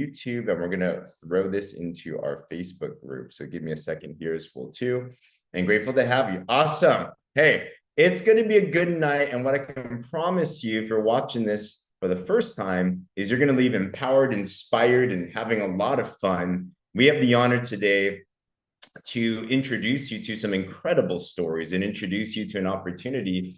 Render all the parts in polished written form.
YouTube, and we're going to throw this into our Facebook group. So give me a second here as well, too. And grateful to have you. Awesome. Hey, it's going to be a good night. And what I can promise you, if you're watching this for the first time, is you're going to leave empowered, inspired, and having a lot of fun. We have the honor today to introduce you to some incredible stories and introduce you to an opportunity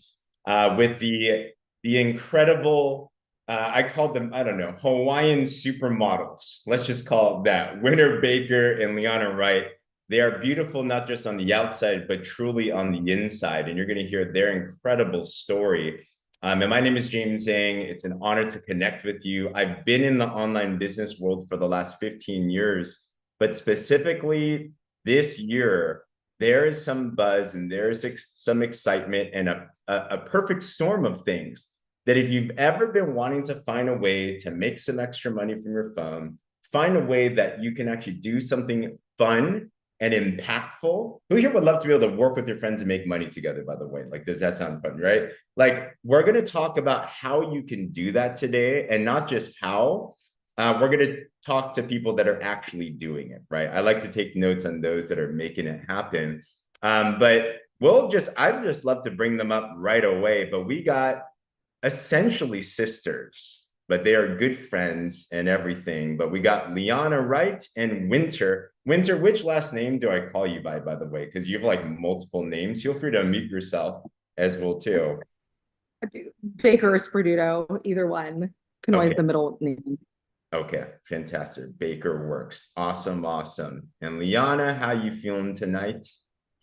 with the incredible, I called them, I don't know, Hawaiian supermodels. Let's just call it that. Winter Baker and Liana Wright. They are beautiful, not just on the outside, but truly on the inside. And you're going to hear their incredible story. And my name is James Zheng. It's an honor to connect with you. I've been in the online business world for the last 15 years, but specifically this year, there is some buzz and there's some excitement and a perfect storm of things that if you've ever been wanting to find a way to make some extra money from your phone, find a way that you can actually do something fun and impactful. Who here would love to be able to work with your friends and make money together, by the way? Like, does that sound fun, right? Like, we're going to talk about how you can do that today, and not just how. We're going to talk to people that are actually doing it, right? I like to take notes on those that are making it happen. But I'd just love to bring them up right away. But we got essentially sisters, but they are good friends and everything. But we got Liana Wright and Winter. Winter, which last name do I call you by the way? Because you have like multiple names. Feel free to unmute yourself as well, too. Baker or Sperduto, either one. Kanoe is Okay. the middle name. Okay, fantastic. Baker works. Awesome, awesome. And Liana, how you feeling tonight?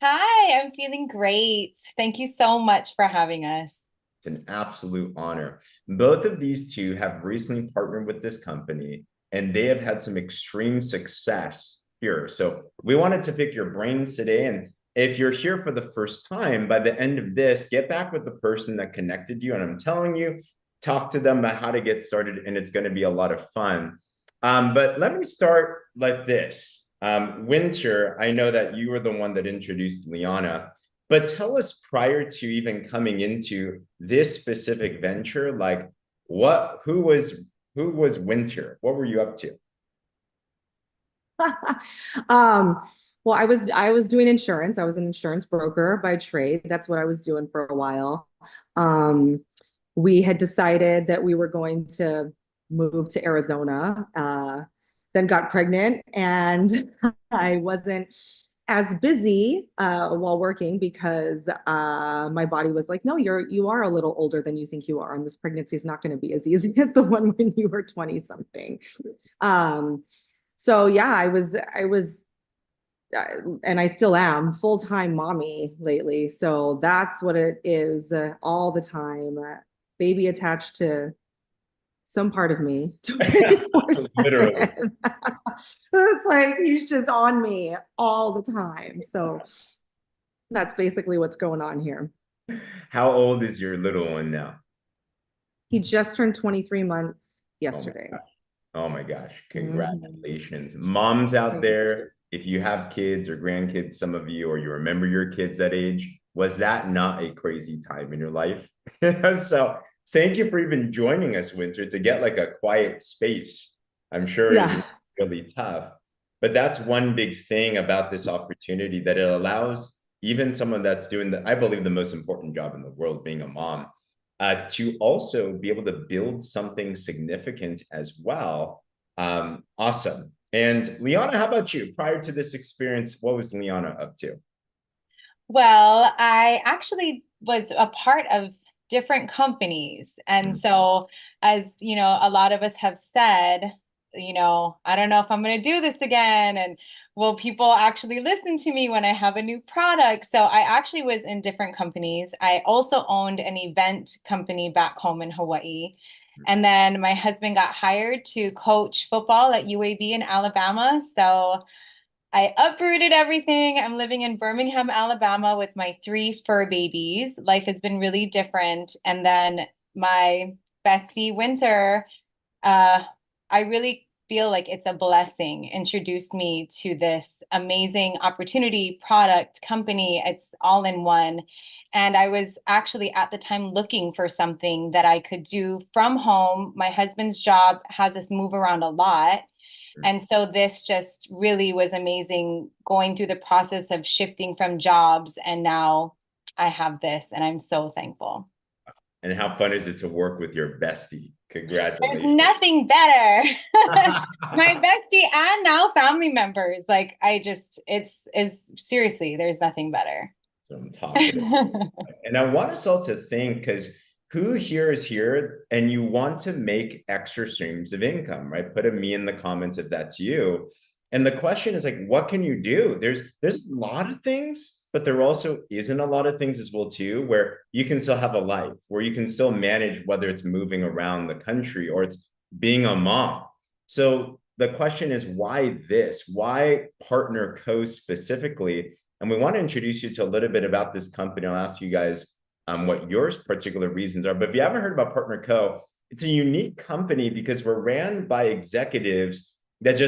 Hi, I'm feeling great. Thank you so much for having us. It's an absolute honor. Both of these two have recently partnered with this company, and they have had some extreme success here. So we wanted to pick your brains today. And if you're here for the first time, by the end of this, get back with the person that connected you. And I'm telling you, talk to them about how to get started, and it's going to be a lot of fun. But let me start like this. Winter, I know that you were the one that introduced Liana, but tell us prior to even coming into this specific venture, like who was Winter? What were you up to? um, well, I was doing insurance. I was an insurance broker by trade. That's what I was doing for a while. Um, we had decided that we were going to move to Arizona, then got pregnant, and I wasn't as busy while working because my body was like, no, you are a little older than you think you are, and this pregnancy is not going to be as easy as the one when you were 20 something. Um, so yeah, and I still am full-time mommy lately. So that's what it is all the time. Baby attached to some part of me 24/7. Literally. It's like he's just on me all the time. So that's basically what's going on here. How old is your little one now? He just turned 23 months Oh my yesterday. gosh. Oh my gosh. Mhm. Congratulations. Moms out there, if you have kids or grandkids, some of you, or you remember your kids that age, was that not a crazy time in your life? So thank you for even joining us, Winter, to get like a quiet space. I'm sure is Yeah. really tough. But that's one big thing about this opportunity, that it allows even someone that's doing I believe, the most important job in the world, being a mom, to also be able to build something significant as well. Awesome. And Liana, how about you? Prior to this experience, what was Liana up to? Well, I actually was a part of different companies. And so, as you know, a lot of us have said, I don't know if I'm going to do this again. And will people actually listen to me when I have a new product? So, I actually was in different companies. I also owned an event company back home in Hawaii. And then my husband got hired to coach football at UAB in Alabama. So, I uprooted everything. I'm living in Birmingham, Alabama with my three fur babies. Life has been really different. And then my bestie, Winter, I really feel like it's a blessing, introduced me to this amazing opportunity, product, company. It's all in one. And I was actually at the time looking for something that I could do from home. My husband's job has us move around a lot. And so this just really was amazing, going through the process of shifting from jobs. And now I have this, and I'm so thankful. And how fun is it to work with your bestie? Congratulations. There's nothing better. My bestie and now family members. Like, it's seriously, there's nothing better. So I'm talking about. And I want us all to think, because who here is here and you want to make extra streams of income, right? Put a me in the comments if that's you. And the question is like, what can you do? There's a lot of things, but there also isn't a lot of things as well too, where you can still have a life, where you can still manage, whether it's moving around the country or it's being a mom. So the question is, why this? Why PartnerCo specifically? And we want to introduce you to a little bit about this company. I'll ask you guys what your particular reasons are. But if you haven't heard about PartnerCo, it's a unique company because we're ran by executives that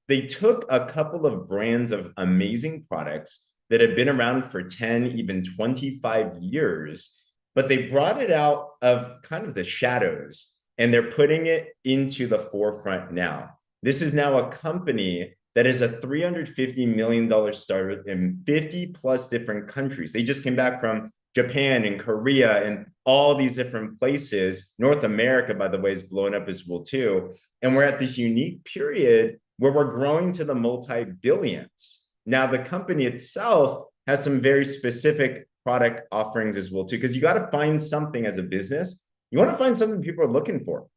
they took a couple of brands of amazing products that have been around for 10, even 25 years, but they brought it out of kind of the shadows and they're putting it into the forefront now. This is now a company that is a $350 million startup in 50 plus different countries. They just came back from Japan and Korea and all these different places. North America, by the way, is blowing up as well too. And we're at this unique period where we're growing to the multi-billions. Now, the company itself has some very specific product offerings as well too, because you got to find something as a business. You want to find something people are looking for.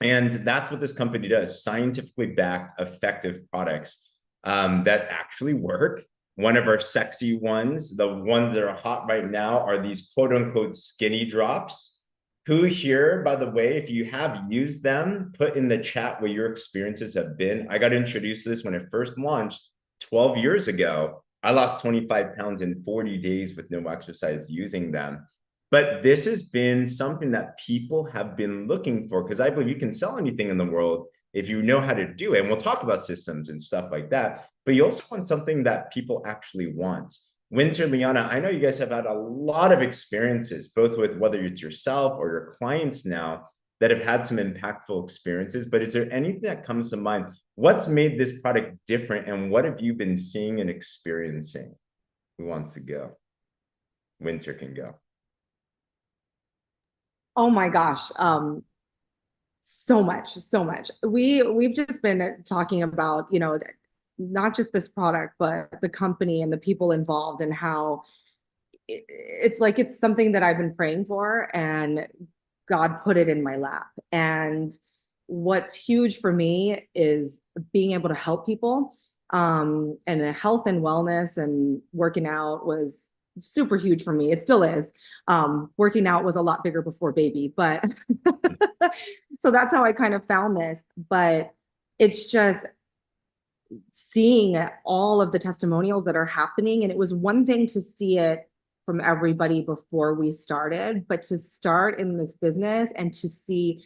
And that's what this company does, scientifically backed, effective products that actually work. One of our sexy ones, the ones that are hot right now, are these quote unquote skinny drops. Who here, by the way, if you have used them, put in the chat what your experiences have been. I got introduced to this when it first launched 12 years ago. I lost 25 pounds in 40 days with no exercise using them. But this has been something that people have been looking for, because I believe you can sell anything in the world if you know how to do it. And we'll talk about systems and stuff like that. But you also want something that people actually want. Winter, Liana, I know you guys have had a lot of experiences, both with whether it's yourself or your clients now that have had some impactful experiences. But is there anything that comes to mind? What's made this product different, and what have you been seeing and experiencing? Who wants to go? Winter can go. Oh my gosh. So much. We've just been talking about, not just this product, but the company and the people involved, and how it's like, it's something that I've been praying for and God put it in my lap. And what's huge for me is being able to help people. And the health and wellness and working out was super huge for me. It still is. Working out was a lot bigger before baby, but so that's how I kind of found this. But it's just seeing all of the testimonials that are happening. And it was one thing to see it from everybody before we started, but to start in this business and to see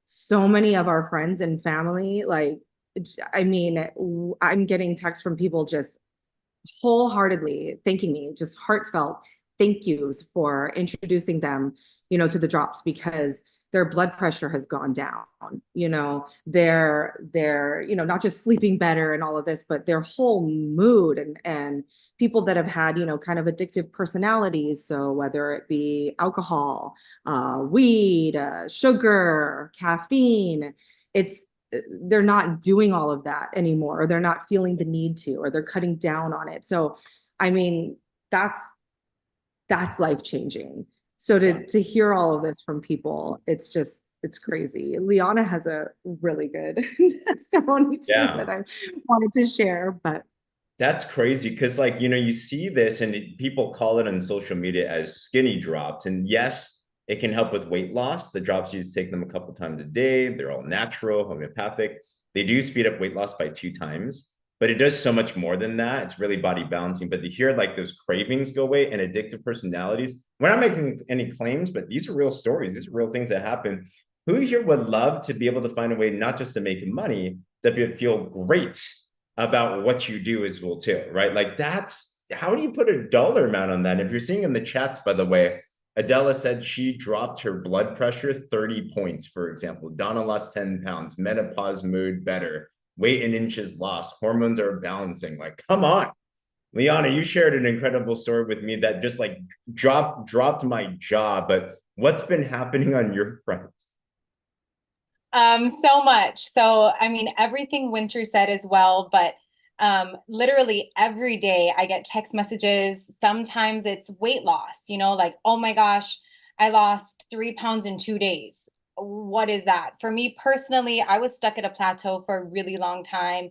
so many of our friends and family, like, I mean, I'm getting texts from people just wholeheartedly thanking me, just heartfelt thank yous for introducing them, to the drops, because their blood pressure has gone down, they're not just sleeping better and all of this, but their whole mood, and people that have had, kind of addictive personalities. So whether it be alcohol, weed, sugar, caffeine, they're not doing all of that anymore, or they're not feeling the need to, or they're cutting down on it. So, I mean, that's life-changing. So to hear all of this from people, it's crazy. Liana has a really good testimony too that I wanted to share, but that's crazy, because you see this and people call it on social media as skinny drops. And yes, it can help with weight loss. The drops, you just take them a couple times a day. They're all natural, homeopathic. They do speed up weight loss by 2 times, but it does so much more than that. It's really body balancing. But to hear those cravings go away and addictive personalities, we're not making any claims, but these are real stories. These are real things that happen. Who here would love to be able to find a way not just to make money, to feel great about what you do as well too, right? That's, how do you put a dollar amount on that? If you're seeing in the chats, by the way, Adela said she dropped her blood pressure 30 points, for example. Donna lost 10 pounds, menopause, mood better. weight in inches lost, hormones are balancing. Like, come on. Liana, you shared an incredible story with me that just like dropped my jaw. But what's been happening on your front? So much. So, I mean, everything Winter said as well, but literally every day I get text messages. Sometimes it's weight loss, like, oh my gosh, I lost 3 pounds in 2 days. What is that? For me personally, I was stuck at a plateau for a really long time.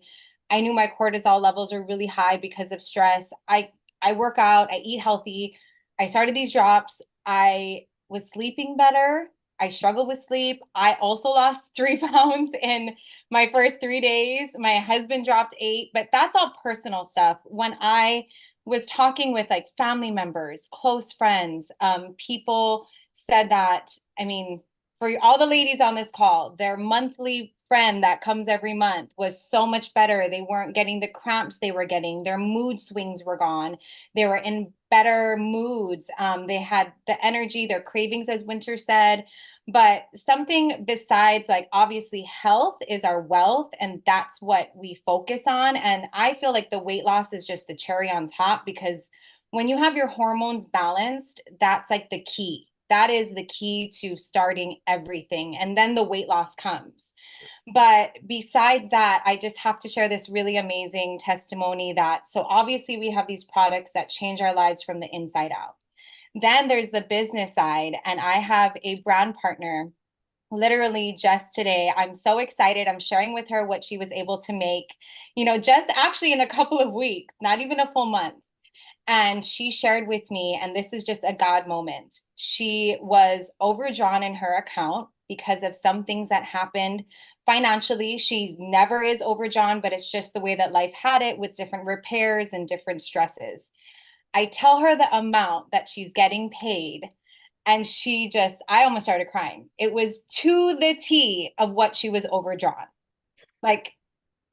I knew my cortisol levels were really high because of stress. I work out, I eat healthy. I started these drops. I was sleeping better. I struggle with sleep. I also lost 3 pounds in my first 3 days. My husband dropped 8, but that's all personal stuff. When I was talking with like family members, close friends, people said that, I mean, for all the ladies on this call, their monthly friend that comes every month was so much better. They weren't getting the cramps they were getting. Their mood swings were gone. They were in better moods. They had the energy, their cravings, as Winter said. But something besides, like, obviously health is our wealth, and that's what we focus on. And I feel like the weight loss is just the cherry on top, because when you have your hormones balanced, that's like the key. That is the key to starting everything. And then the weight loss comes. But besides that, I just have to share this really amazing testimony that, so obviously we have these products that change our lives from the inside out. Then there's the business side, and I have a brand partner literally just today. I'm so excited. I'm sharing with her what she was able to make, just actually in a couple of weeks, not even a full month. And she shared with me, and this is just a God moment. She was overdrawn in her account because of some things that happened financially. She never is overdrawn, but it's just the way that life had it, with different repairs and different stresses. I tell her the amount that she's getting paid, and I almost started crying. It was to the T of what she was overdrawn. Like,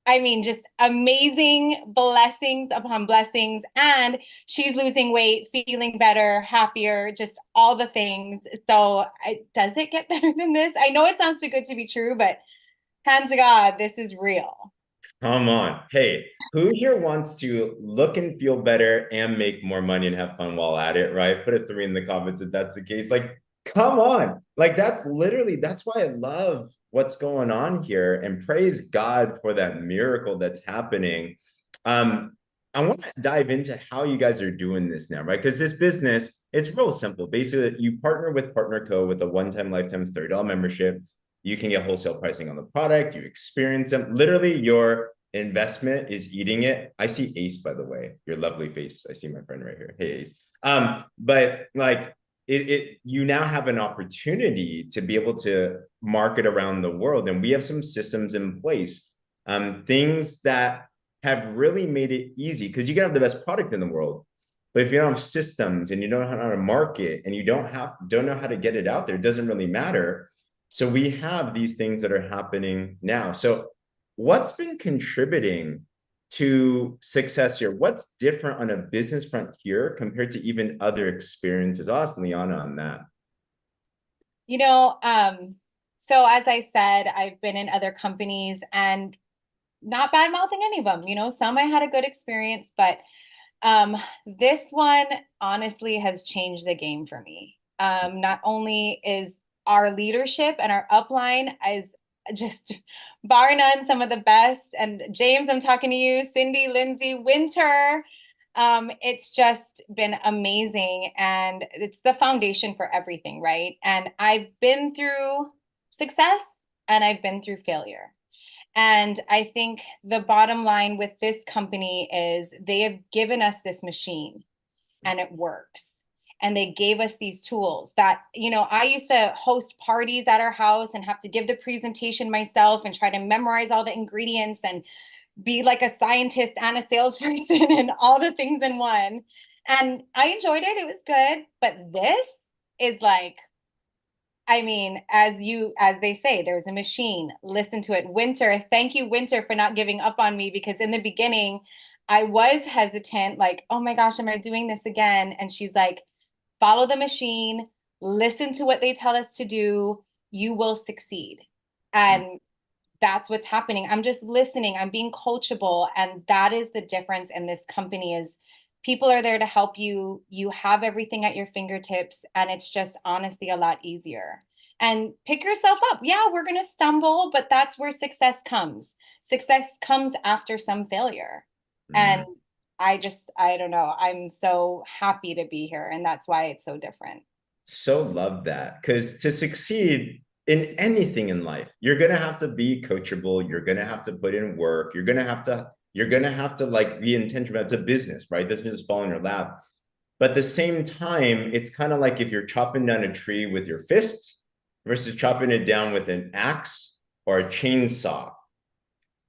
I mean, just amazing blessings upon blessings. And she's losing weight, feeling better, happier, just all the things. So does it get better than this? I know it sounds too good to be true, but hands to God, this is real. Come on. Hey, who here wants to look and feel better and make more money and have fun while at it, right? Put a 3 in the comments if that's the case. Like, come on. Like, that's why I love what's going on here, and praise God for that miracle that's happening. I want to dive into how you guys are doing this now, right? Because this business, it's real simple. Basically, you partner with PartnerCo with a one-time lifetime $30 membership. You can get wholesale pricing on the product. You experience them. Literally, your investment is eating it. I see Ace, by the way, your lovely face. I see my friend right here. Hey, Ace. But like you now have an opportunity to be able to market around the world, and we have some systems in place, things that have really made it easy, because you can have the best product in the world, but if you don't have systems and you don't know how to market and you don't know how to get it out there, it doesn't really matter. So we have these things that are happening now. So what's been contributing to success here? What's different on a business front here compared to even other experiences? I'll ask Liana on that. So as I said, I've been in other companies, and not bad mouthing any of them. Some I had a good experience, but this one honestly has changed the game for me. Not only is our leadership and our upline is just bar none some of the best, and James, I'm talking to you, Cindy, Lindsay, Winter. It's just been amazing, and it's the foundation for everything, right? And I've been through success and I've been through failure. And I think the bottom line with this company is they have given us this machine, and it works. And they gave us these tools that, I used to host parties at our house and have to give the presentation myself and try to memorize all the ingredients and be like a scientist and a salesperson and all the things in one. And I enjoyed it. It was good. But this is like, I mean, as they say, there's a machine. Listen to it. Winter, thank you, Winter, for not giving up on me, because in the beginning, I was hesitant, like, oh my gosh, am I doing this again? And she's like, follow the machine, listen to what they tell us to do, you will succeed. And that's what's happening. I'm just listening. I'm being coachable. And that is the difference in this company is people are there to help you. You have everything at your fingertips, and it's just honestly a lot easier. And pick yourself up. Yeah, we're going to stumble, but that's where success comes. Success comes after some failure. And I don't know. I'm so happy to be here. And that's why it's so different. So love that. Because to succeed in anything in life, you're going to have to be coachable. You're going to have to put in work. You're going to have to like be intentional. It's a business, right? It doesn't just fall in your lap. But at the same time, it's kind of like if you're chopping down a tree with your fists versus chopping it down with an axe or a chainsaw.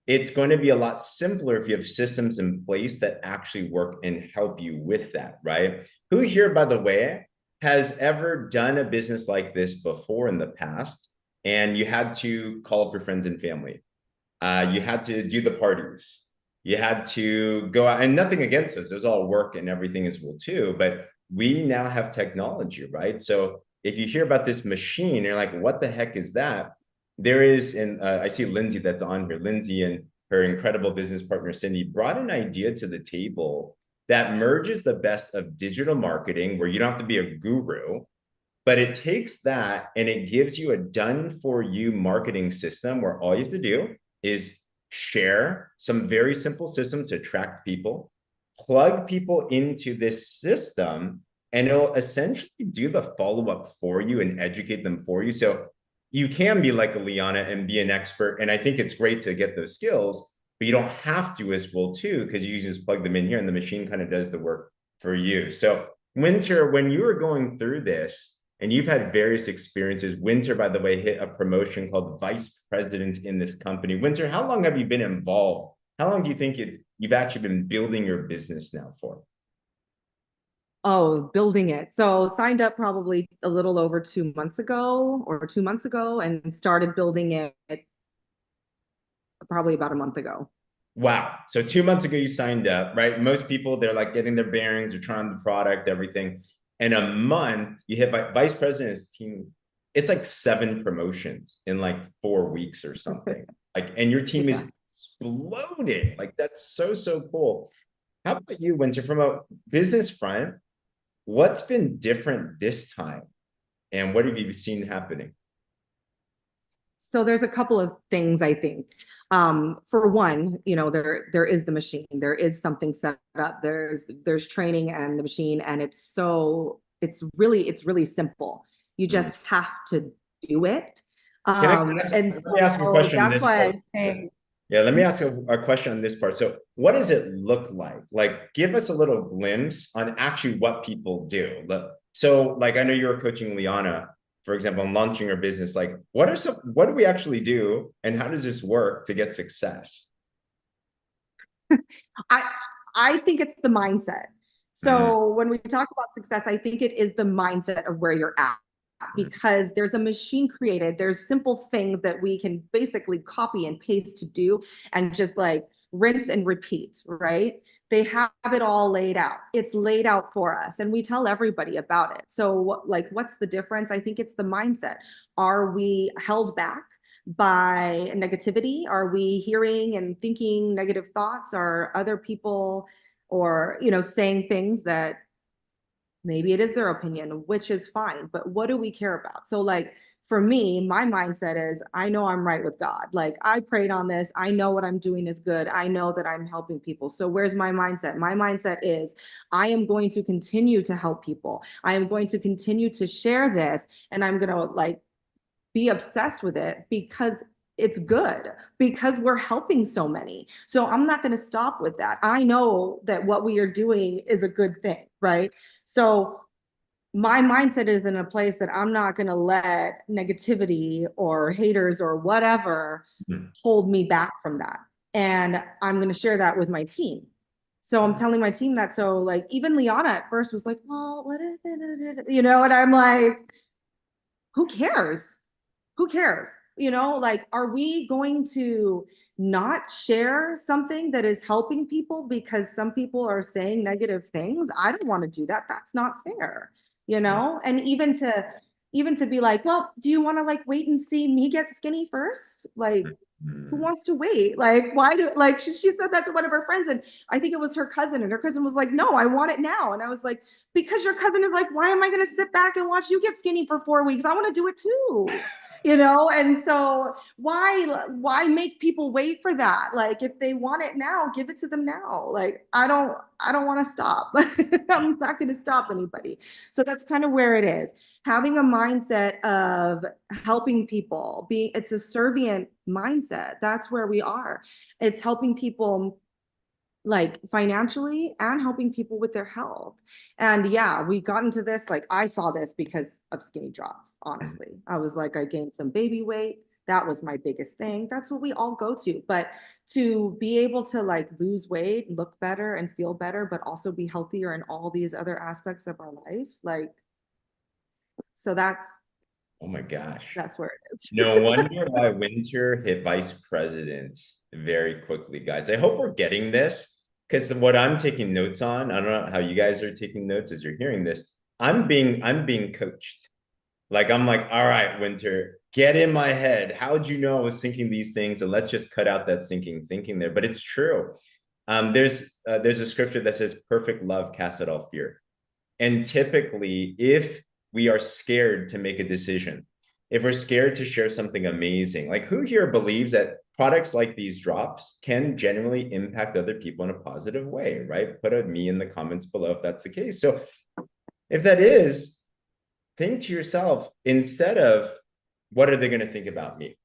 It's going to be a lot simpler if you have systems in place that actually work and help you with that, right? Who here, by the way, has ever done a business like this before in the past, and you had to call up your friends and family? You had to do the parties. You had to go out, and nothing against us. There's all work and everything as well too, but we now have technology, right? So if you hear about this machine, you're like, what the heck is that? There is, and I see Lindsay that's on here. Lindsay and her incredible business partner, Cindy, brought an idea to the table that merges the best of digital marketing, where you don't have to be a guru, but it takes that and it gives you a done for you marketing system where all you have to do is share some very simple systems to attract people, plug people into this system, and it'll essentially do the follow-up for you and educate them for you. So you can be like a Liana and be an expert. And I think it's great to get those skills, but you don't have to as well too, because you just plug them in here and the machine kind of does the work for you. So Winter, when you were going through this, and you've had various experiences, Winter, by the way, hit a promotion called vice president in this company. Winter, how long have you been involved? How long do you think you've actually been building your business now for? Oh, building it. So signed up probably a little over 2 months ago or 2 months ago, and started building it probably about a month ago. Wow. So 2 months ago, you signed up, right? Most people, they're like getting their bearings, they're trying the product, everything. In a month, you hit vice president's team. It's like 7 promotions in like 4 weeks or something. Like, and your team is exploding. Like, that's so, so cool. How about you, Winter, from a business front? What's been different this time? And what have you seen happening? So there's a couple of things I think. For one, there is the machine. There is something set up. There's training and the machine, and it's really simple. You just have to do it. Let me ask you a question on that's this why part. I say. Yeah, let me ask a question on this part. So what does it look like? Like, give us a little glimpse on actually what people do. So like, I know you're coaching Liana, for example, on launching her business. Like, what do we actually do, and how does this work to get success? I think it's the mindset. So when we talk about success, I think it is the mindset of where you're at, because there's a machine created. There's simple things that we can basically copy and paste to do, and just like rinse and repeat, right? They have it all laid out. It's laid out for us, and we tell everybody about it. So what's the difference? I think it's the mindset. Are we held back by negativity? Are we hearing and thinking negative thoughts? Are other people, or saying things that maybe it is their opinion, which is fine, but what do we care about? So like, for me, my mindset is, I know I'm right with God. Like, I prayed on this. I know what I'm doing is good. I know that I'm helping people. So where's my mindset? My mindset is, I am going to continue to help people. I am going to continue to share this, and I'm going to be obsessed with it because it's good, because we're helping so many. So I'm not going to stop with that. I know that what we are doing is a good thing, right? So my mindset is in a place that I'm not going to let negativity or haters or whatever hold me back from that. And I'm going to share that with my team. So I'm telling my team that. So like, even Liana at first was like, well, what is it? And I'm like, who cares? Who cares? Are we going to not share something that is helping people because some people are saying negative things? I don't want to do that. That's not fair, And even to be like, well, do you want to wait and see me get skinny first? Like, Who wants to wait? Like, why do, like, she said that to one of her friends, and I think it was her cousin, and her cousin was like, no, I want it now. And I was like, because your cousin is like, why am I going to sit back and watch you get skinny for 4 weeks? I want to do it too. And so why make people wait for that? Like, if they want it now, give it to them now. Like, I don't want to stop. I'm not going to stop anybody. So that's kind of where it is. Having a mindset of helping people, it's a servient mindset. That's where we are. It's helping people, like, financially, and helping people with their health. And yeah, we got into this, like, I saw this because of skinny drops. Honestly, I was like, I gained some baby weight. That was my biggest thing. That's what we all go to. But to be able to, like, lose weight, look better, and feel better, but also be healthier in all these other aspects of our life, like, so Oh my gosh. that's where it is. No wonder why Winter hit vice president very quickly, guys. I hope we're getting this, because what I'm taking notes on, I don't know how you guys are taking notes as you're hearing this. I'm being coached. Like, I'm like, all right, Winter, get in my head. How'd you know I was thinking these things? And let's just cut out that sinking thinking there. But it's true. There's a scripture that says, perfect love casts out all fear. And typically, if we are scared to make a decision, if we're scared to share something amazing, like, who here believes that products like these drops can generally impact other people in a positive way, right? Put a me in the comments below if that's the case. So if that is, think to yourself, instead of what are they going to think about me?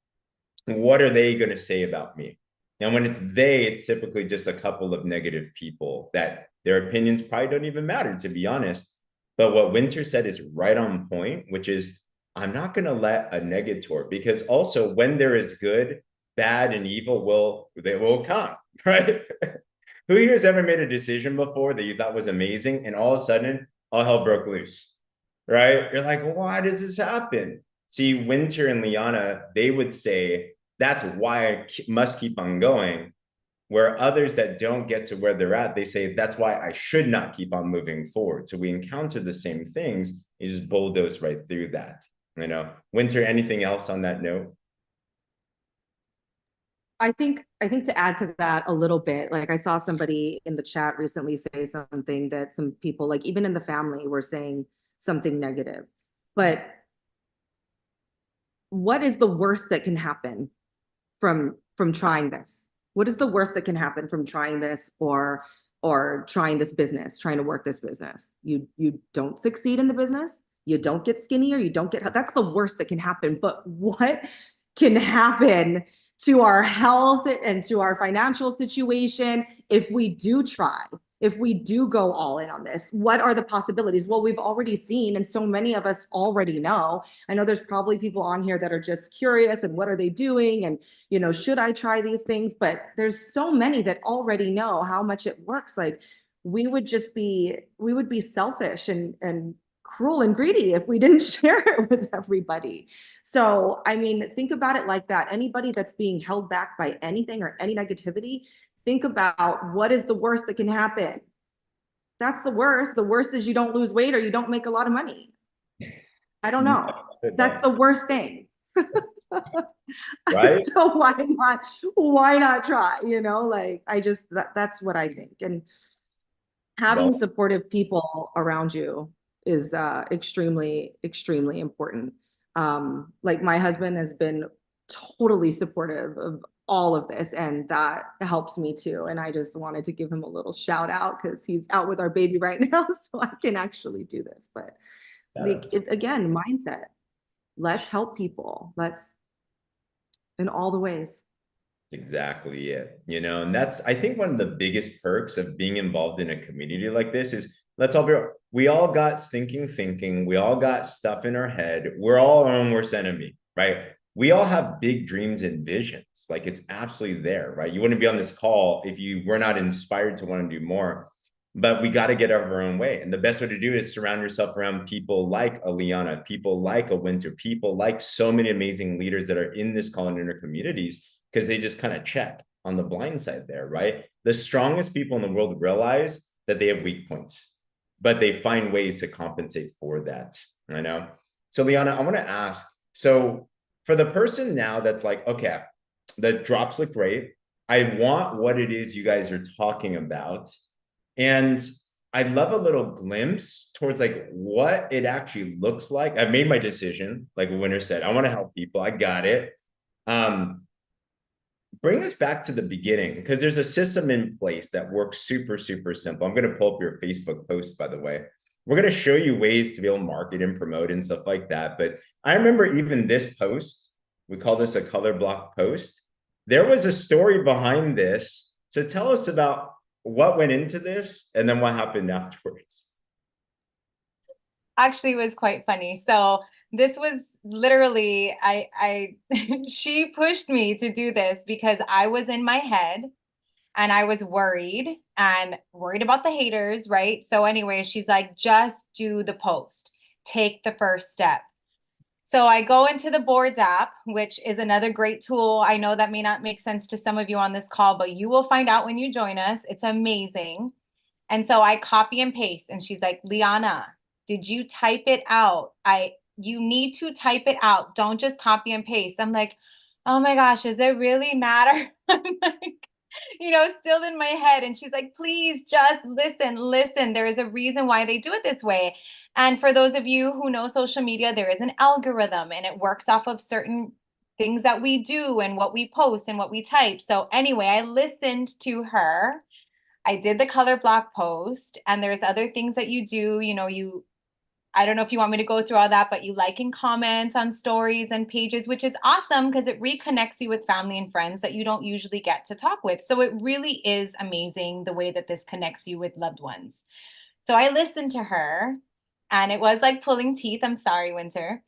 What are they going to say about me? And when it's they, it's typically just a couple of negative people that their opinions probably don't even matter, to be honest. But what Winter said is right on point, which is, I'm not going to let a negator, because also when there is good, bad, and evil will come, right? Who here has ever made a decision before that you thought was amazing, and all of a sudden, all hell broke loose, right? You're like, why does this happen? See, Winter and Liana, they would say, that's why I must keep on going. Where others that don't get to where they're at, they say, that's why I should not keep on moving forward. So we encounter the same things, you just bulldoze right through that. Winter, anything else on that note? I think to add to that a little bit, like, I saw somebody in the chat recently say something that some people, like, even in the family, were saying something negative. But what is the worst that can happen from trying this? What is the worst that can happen from trying this, or trying this business, trying to work this business? You don't succeed in the business, you don't get skinnier, you don't get, that's the worst that can happen. But what can happen to our health and to our financial situation if we do try, if we do go all in on this? What are the possibilities? Well, we've already seen, and so many of us already know. I know there's probably people on here that are just curious, and what are they doing, and should I try these things? But there's so many that already know how much it works. Like, we would be selfish and cruel and greedy if we didn't share it with everybody. So, I mean, think about it like that. Anybody that's being held back by anything or any negativity, think about, what is the worst that can happen? That's the worst. The worst is you don't lose weight or you don't make a lot of money. I don't know. That's the worst thing. Right? So why not try? Like, that's what I think. And having supportive people around you is extremely, extremely important. Like, my husband has been totally supportive of all of this, and that helps me too. And I just wanted to give him a little shout out, because he's out with our baby right now, so I can actually do this. But again, mindset. Let's help people. In all the ways. Exactly it. And that's, I think, one of the biggest perks of being involved in a community like this is, let's all be real. We all got stinking thinking. We all got stuff in our head. We're all our own worst enemy, right? We all have big dreams and visions. Like, it's absolutely there, right? You wouldn't be on this call if you were not inspired to want to do more. But we got to get out of our own way. And the best way to do it is surround yourself around people like a Liana, people like a Winter, people like so many amazing leaders that are in this call and inner communities, because they just kind of check on the blind side there, right? The strongest people in the world realize that they have weak points, but they find ways to compensate for that. I know. So Liana, I want to ask, so for the person now that's like, okay, the drops look great. I want what it is you guys are talking about. And I love a little glimpse towards like what it actually looks like. I've made my decision, like Winter said, I want to help people. I got it. Bring us back to the beginning, because there's a system in place that works super, super simple. I'm going to pull up your Facebook post, by the way. We're going to show you ways to be able to market and promote and stuff like that. But I remember even this post, we call this a color block post. There was a story behind this. So tell us about what went into this and then what happened afterwards. Actually, it was quite funny. So this was literally, she pushed me to do this because I was in my head and I was worried about the haters, right? So anyway, she's like, just do the post, take the first step. So I go into the boards app, which is another great tool. I know that may not make sense to some of you on this call, but you will find out when you join us. It's amazing. And so I copy and paste, and she's like, Liana, did you type it out? You need to type it out. Don't just copy and paste. I'm like, oh my gosh, does it really matter? I'm like, still in my head. And she's like, please just listen. There is a reason why they do it this way. And for those of you who know social media, there is an algorithm and it works off of certain things that we do and what we post and what we type. So anyway, I listened to her. I did the color block post, and there's other things that you do. I don't know if you want me to go through all that, but you like and comment on stories and pages, which is awesome because it reconnects you with family and friends that you don't usually get to talk with. So it really is amazing the way that this connects you with loved ones. So I listened to her, and it was like pulling teeth. I'm sorry, Winter.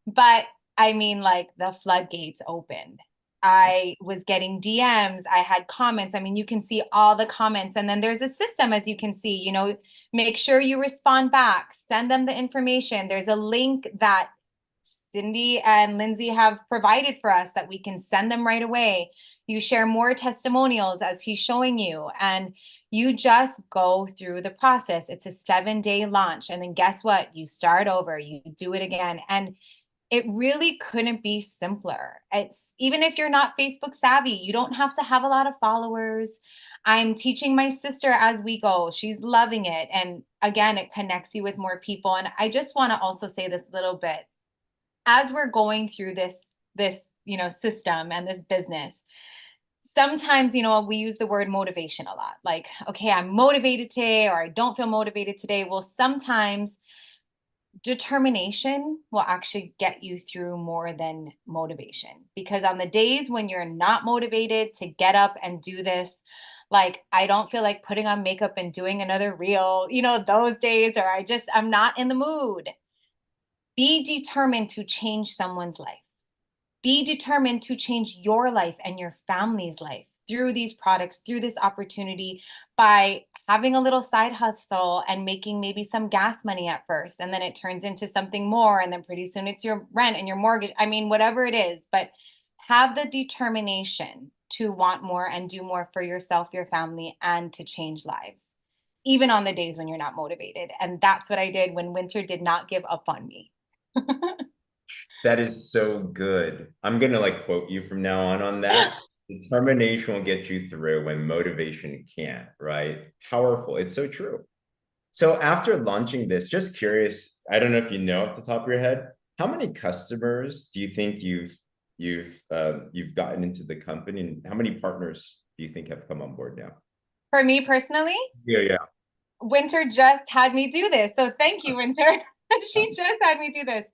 But I mean, like the floodgates opened. I was getting DMs. I had comments. I mean, you can see all the comments. And then there's a system, as you can see, make sure you respond back, send them the information. There's a link that Cindy and Lindsay have provided for us that we can send them right away. You share more testimonials as he's showing you, and you just go through the process. It's a 7-day launch. And then guess what? You start over, you do it again. And it really couldn't be simpler. It's even if you're not Facebook savvy, you don't have to have a lot of followers. I'm teaching my sister as we go. She's loving it. And again, it connects you with more people. And I just want to also say this little bit. As we're going through this system and this business, sometimes, we use the word motivation a lot. Like, okay, I'm motivated today, or I don't feel motivated today. Well, sometimes determination will actually get you through more than motivation, because on the days when you're not motivated to get up and do this, like I don't feel like putting on makeup and doing another reel, those days, or I'm not in the mood. Be determined to change someone's life. Be determined to change your life and your family's life through these products, through this opportunity, by having a little side hustle and making maybe some gas money at first. And then it turns into something more. And then pretty soon it's your rent and your mortgage. I mean, whatever it is, but have the determination to want more and do more for yourself, your family, and to change lives, even on the days when you're not motivated. And that's what I did when Winter did not give up on me. That is so good. I'm going to quote you from now on that. Determination will get you through when motivation can't, right? Powerful. It's so true. So after launching this, just curious, I don't know if you know off the top of your head, how many customers do you think you've gotten into the company, and how many partners do you think have come on board now? For me personally? Yeah. Winter just had me do this. So thank you, Winter. She just had me do this.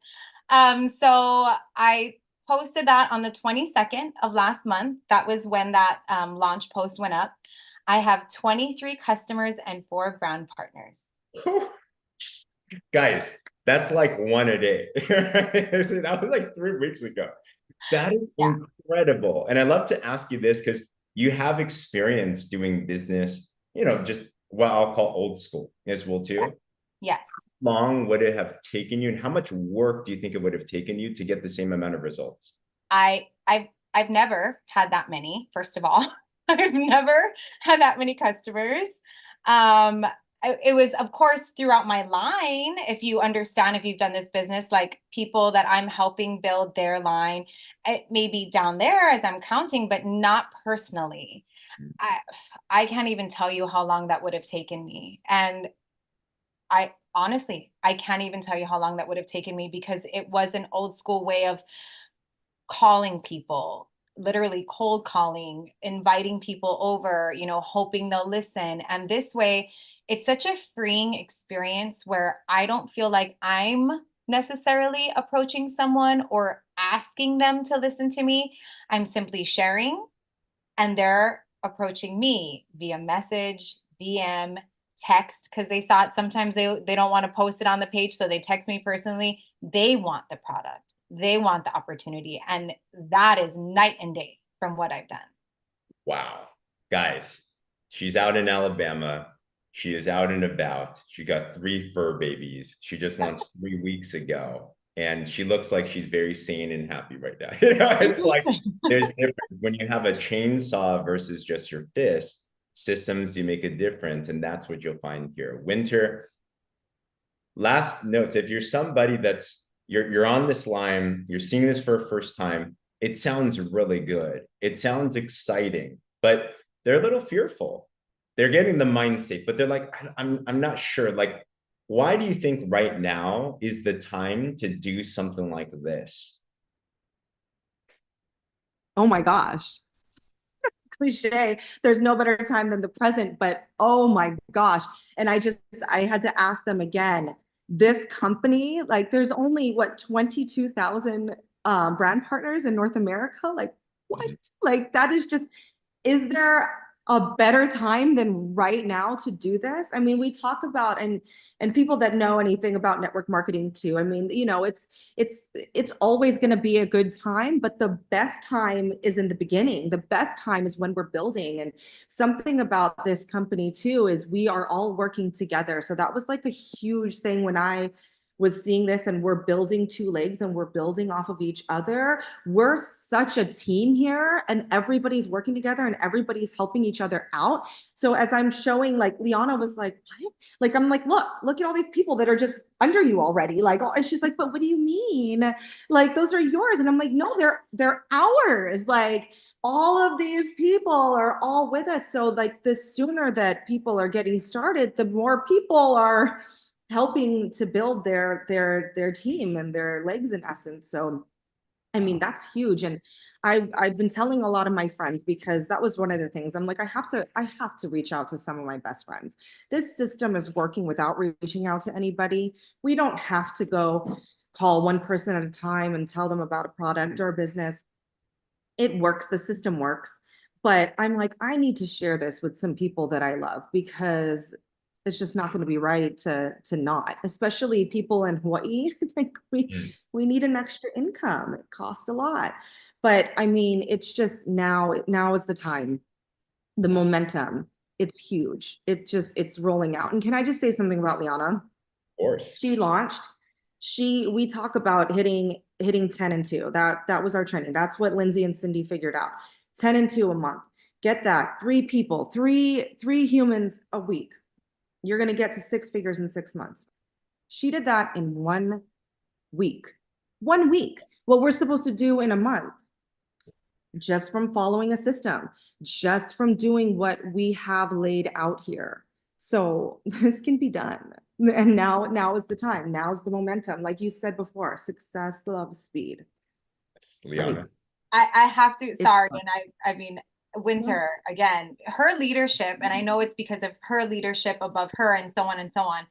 So I posted that on the 22nd of last month. That was when that launch post went up. I have 23 customers and 4 brand partners. Guys, that's like one a day. So that was like 3 weeks ago. That is incredible. And I love to ask you this because you have experience doing business, just what I'll call old school as well too. Yes. How long would it have taken you, and how much work do you think it would have taken you to get the same amount of results? I've never had that many, first of all. I've never had that many customers. it was, of course, throughout my line. If you understand, if you've done this business, like people that I'm helping build their line, it may be down there as I'm counting, but not personally. I, I can't even tell you how long that would have taken me. And I honestly, I can't even tell you how long that would have taken me, because it was an old school way of calling people, literally cold calling, inviting people over, hoping they'll listen. And this way, it's such a freeing experience where I don't feel like I'm necessarily approaching someone or asking them to listen to me. I'm simply sharing, and they're approaching me via message, DM, text, because they saw it. Sometimes they don't want to post it on the page, so they text me personally. They want the product, they want the opportunity, and that is night and day from what I've done. Wow. Guys, she's out in Alabama. She is out and about. She got 3 fur babies. She just launched 3 weeks ago. And she looks like she's very sane and happy right now. It's like there's difference when you have a chainsaw versus just your fist. Systems do make a difference, and that's what you'll find here. Winter, last notes. If you're somebody that's you're on this line, you're seeing this for a first time, it sounds really good. It sounds exciting, but they're a little fearful. They're getting the mindset, but they're like, I'm not sure. Like, why do you think right now is the time to do something like this? Oh my gosh. Cliche. There's no better time than the present, but oh my gosh. And I had to ask them again, this company, like there's only what, 22,000 brand partners in North America? Like what? Like that is just, is there a better time than right now to do this? I mean, we talk about, and people that know anything about network marketing too, I mean, it's always going to be a good time, but the best time is in the beginning. The best time is when we're building. And something about this company too is we are all working together. So that was like a huge thing when I was seeing this, and we're building 2 legs and we're building off of each other. We're such a team here, and everybody's working together and everybody's helping each other out. So as I'm showing, like Liana was like, what? Like, I'm like, look at all these people that are just under you already. Like, and she's like, but what do you mean? Like, those are yours. And I'm like, no, they're ours. Like, all of these people are all with us. So like the sooner that people are getting started, the more people are helping to build their team and their legs in essence. So I mean, that's huge. And I've been telling a lot of my friends, because that was one of the things. I'm like, I have to reach out to some of my best friends. This system is working without reaching out to anybody. We don't have to go call one person at a time and tell them about a product or a business. It works, the system works. But I'm like, I need to share this with some people that I love, because it's just not going to be right to not, especially people in Hawaii. Like we need an extra income. It costs a lot. But I mean, it's just now is the time. The momentum, it's huge. It's rolling out. And can I just say something about Liana? Of course. She launched, we talk about hitting 10 and 2. That was our training. That's what Lindsay and Cindy figured out. 10 and 2 a month. Get that. 3 people, three humans a week. You're going to get to 6 figures in 6 months. She did that in 1 week. 1 week. What we're supposed to do in a month, just from following a system, just from doing what we have laid out here. So this can be done. And now is the time. Now's the momentum. Like you said before, success loves speed. Liana. I have to, sorry. And I mean, Winter, again, her leadership, and I know it's because of her leadership above her and so on and so on.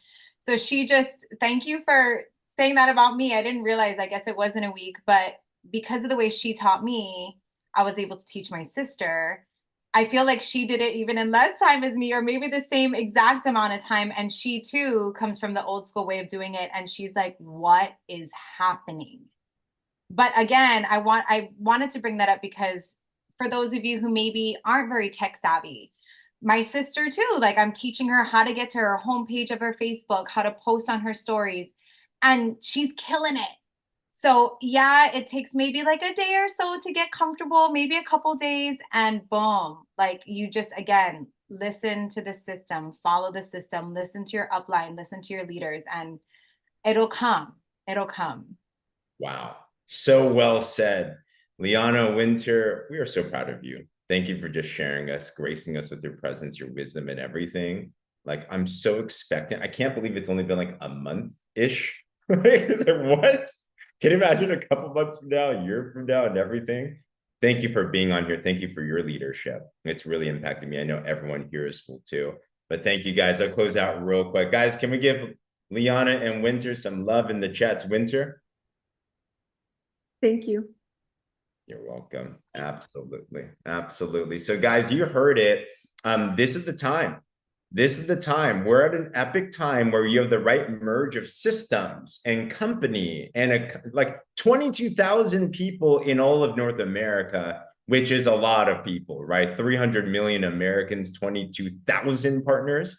So she just, thank you for saying that about me. I didn't realize, I guess it wasn't a week, but because of the way she taught me, I was able to teach my sister. I feel like she did it even in less time as me, or maybe the same exact amount of time. And she too comes from the old school way of doing it. And she's like, what is happening? But again, I wanted to bring that up because for those of you who maybe aren't very tech savvy, my sister too, like I'm teaching her how to get to her homepage of her Facebook, how to post on her stories, and she's killing it. So yeah, it takes maybe like a day or so to get comfortable, maybe a couple days, and boom, like you just, again, listen to the system, follow the system, listen to your upline, listen to your leaders, and it'll come. It'll come. Wow. So well said. Liana, Winter, we are so proud of you. Thank you for just sharing us, gracing us with your presence, your wisdom, and everything. Like, I'm so expectant. I can't believe it's only been like a month-ish. Is it what? Can you imagine a couple months from now, a year from now, and everything? Thank you for being on here. Thank you for your leadership. It's really impacted me. I know everyone here is full too. But thank you, guys. I'll close out real quick. Guys, can we give Liana and Winter some love in the chats? Winter? Thank you. You're welcome. Absolutely. Absolutely. So guys, you heard it. This is the time. This is the time. We're at an epic time where you have the right merge of systems and company and like 22,000 people in all of North America, which is a lot of people, right? 300 million Americans, 22,000 partners.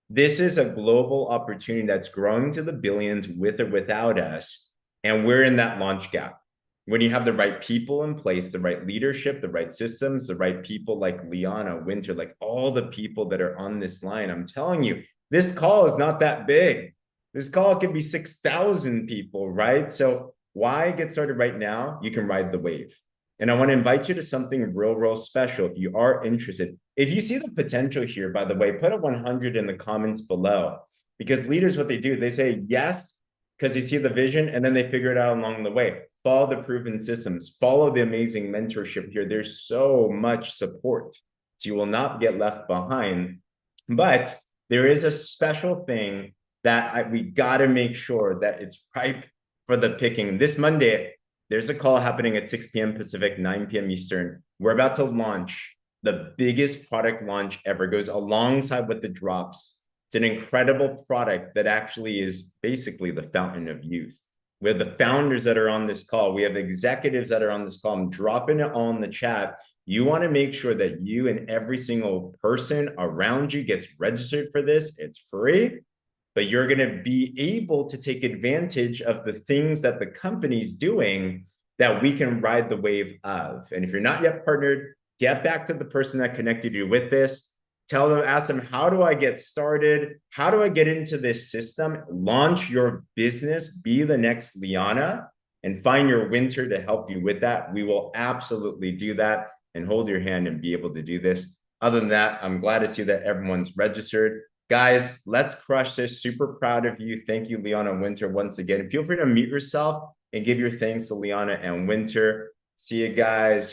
This is a global opportunity that's growing to the billions with or without us. And we're in that launch gap. When you have the right people in place, the right leadership, the right systems, the right people like Liana, Winter, like all the people that are on this line, I'm telling you, this call is not that big. This call could be 6,000 people, right? So why get started right now? You can ride the wave. And I want to invite you to something real special. If you are interested, if you see the potential here, by the way, put a 100 in the comments below, because leaders, what they do, they say yes, because they see the vision and then they figure it out along the way. Follow the proven systems, follow the amazing mentorship here. There's so much support. So you will not get left behind. But there is a special thing that we got to make sure that it's ripe for the picking. This Monday, there's a call happening at 6 p.m. Pacific, 9 p.m. Eastern. We're about to launch the biggest product launch ever. It goes alongside with the drops. It's an incredible product that actually is basically the fountain of youth. We have the founders that are on this call. We have executives that are on this call. I'm dropping it all in the chat. You want to make sure that you and every single person around you gets registered for this. It's free, but you're going to be able to take advantage of the things that the company's doing that we can ride the wave of. And if you're not yet partnered, get back to the person that connected you with this. Tell them, ask them, how do I get started? How do I get into this system? Launch your business, be the next Liana, and find your Winter to help you with that. We will absolutely do that and hold your hand and be able to do this. Other than that, I'm glad to see that everyone's registered. Guys, let's crush this. Super proud of you. Thank you, Liana and Winter, once again. Feel free to mute yourself and give your thanks to Liana and Winter. See you guys.